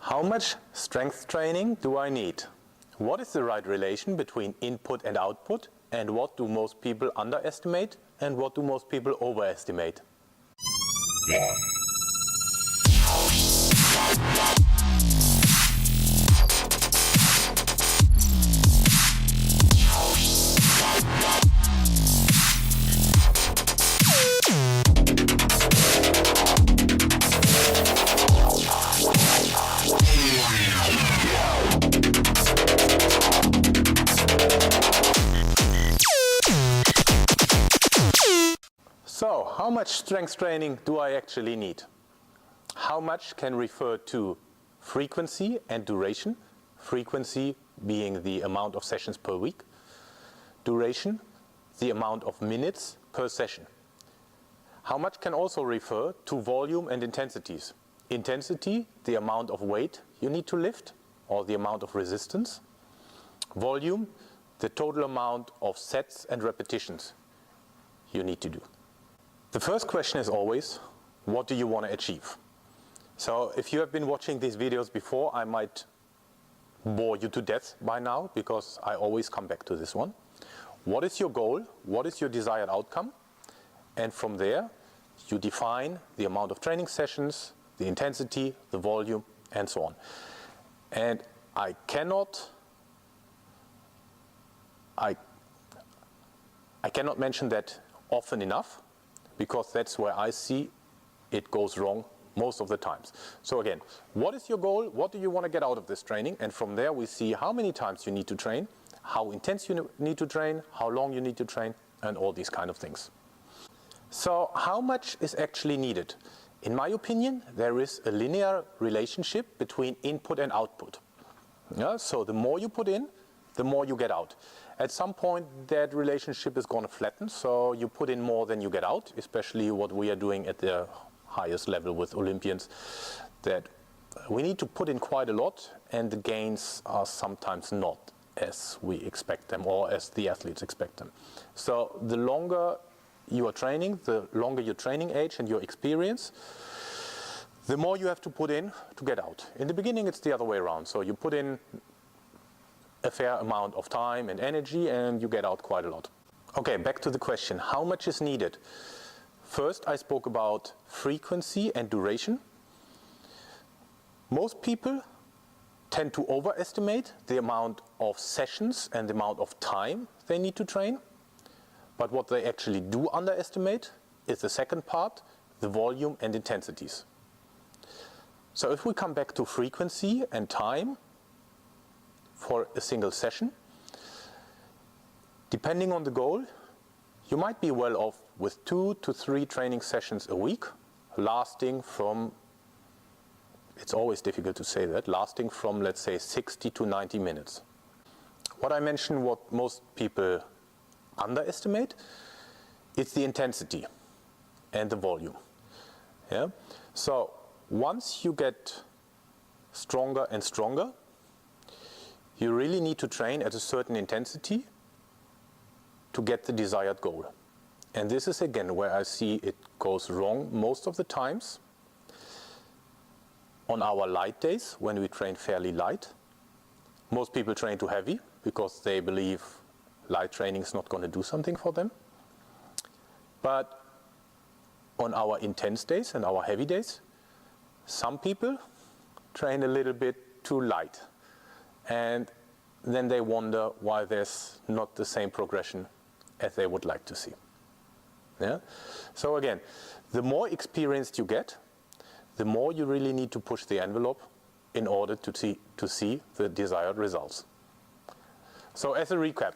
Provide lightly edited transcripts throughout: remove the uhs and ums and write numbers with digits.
How much strength training do I need? What is the right relation between input and output? And what do most people underestimate? And what do most people overestimate? So, how much strength training do I actually need? How much can refer to frequency and duration. Frequency being the amount of sessions per week. Duration, the amount of minutes per session. How much can also refer to volume and intensities. Intensity, the amount of weight you need to lift or the amount of resistance. Volume, the total amount of sets and repetitions you need to do. The first question is always, what do you want to achieve? So if you have been watching these videos before, I might bore you to death by now because I always come back to this one. What is your goal? What is your desired outcome? And from there, you define the amount of training sessions, the intensity, the volume, and so on. And I cannot mention that often enough, because that's where I see it goes wrong most of the times. So again, what is your goal? What do you want to get out of this training? And from there we see how many times you need to train, how intense you need to train, how long you need to train, and all these kind of things. So how much is actually needed? In my opinion, there is a linear relationship between input and output. Yeah? So the more you put in, the more you get out. At some point, that relationship is going to flatten, so you put in more than you get out, especially what we are doing at the highest level with Olympians, that we need to put in quite a lot, and the gains are sometimes not as we expect them or as the athletes expect them. So the longer you are training, the longer your training age and your experience, the more you have to put in to get out. In the beginning, it's the other way around. So you put in a fair amount of time and energy and you get out quite a lot. Okay, back to the question, how much is needed? First, I spoke about frequency and duration. Most people tend to overestimate the amount of sessions and the amount of time they need to train. But what they actually do underestimate is the second part, the volume and intensities. So if we come back to frequency and time for a single session, depending on the goal, you might be well off with 2 to 3 training sessions a week, lasting from, it's always difficult to say that, lasting from, let's say, 60 to 90 minutes. What I mentioned, what most people underestimate, it's the intensity and the volume. Yeah? So once you get stronger and stronger, you really need to train at a certain intensity to get the desired goal. And this is again where I see it goes wrong most of the times. On our light days, when we train fairly light, most people train too heavy because they believe light training is not going to do something for them. But on our intense days and our heavy days, some people train a little bit too light. And then they wonder why there's not the same progression as they would like to see. Yeah? So again, the more experienced you get, the more you really need to push the envelope in order to see the desired results. So as a recap,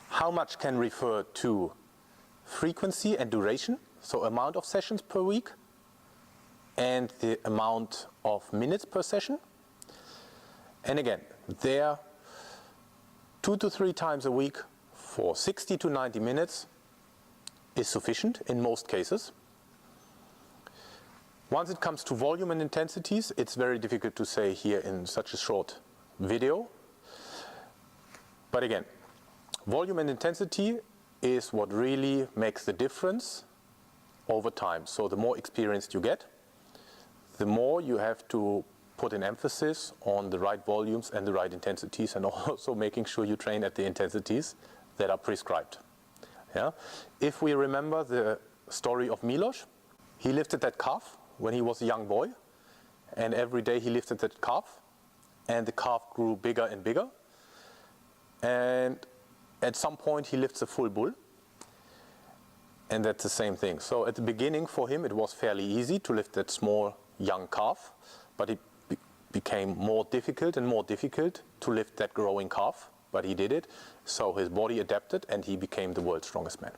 how much can refer to frequency and duration, so amount of sessions per week, and the amount of minutes per session. And again, there 2 to 3 times a week for 60 to 90 minutes is sufficient in most cases. Once it comes to volume and intensities, it's very difficult to say here in such a short video. But again, volume and intensity is what really makes the difference over time. So the more experienced you get, the more you have to put an emphasis on the right volumes and the right intensities, and also making sure you train at the intensities that are prescribed. Yeah? If we remember the story of Milos, he lifted that calf when he was a young boy, and every day he lifted that calf, and the calf grew bigger and bigger, and at some point he lifts a full bull, and that's the same thing. So at the beginning for him it was fairly easy to lift that small young calf, but it became more difficult and more difficult to lift that growing calf, but he did it, so his body adapted and he became the world's strongest man.